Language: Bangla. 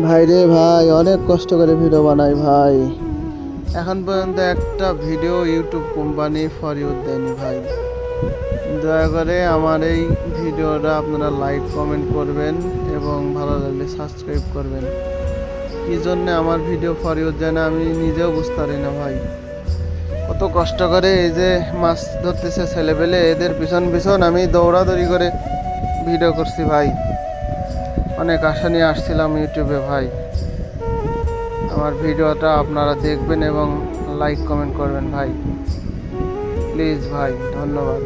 ভাই রে ভাই, অনেক কষ্ট করে ভিডিও বানাই ভাই, এখন পর্যন্ত একটা video YouTube company for you দেয়নি ভাই। দয়া করে আমার এই ভিডিওটা আপনারা লাইক কমেন্ট করবেন এবং ভালো লাগলে সাবস্ক্রাইব করবেন। কি জন্য আমার ভিডিও ফর ইউ দেয় না আমি নিজেও বুঝতে পারি না ভাই। কত কষ্ট করে এই যে মাছ ধরতেছে ছেলেপেলে, এদের পিছন পিছন আমি দৌড়াদৌড়ি করে ভিডিও করছি ভাই। অনেক আশা নিয়ে আসছিলাম ইউটিউবে ভাই। আমার ভিডিওটা আপনারা দেখবেন এবং লাইক কমেন্ট করবেন ভাই, প্লিজ ভাই, ধন্যবাদ।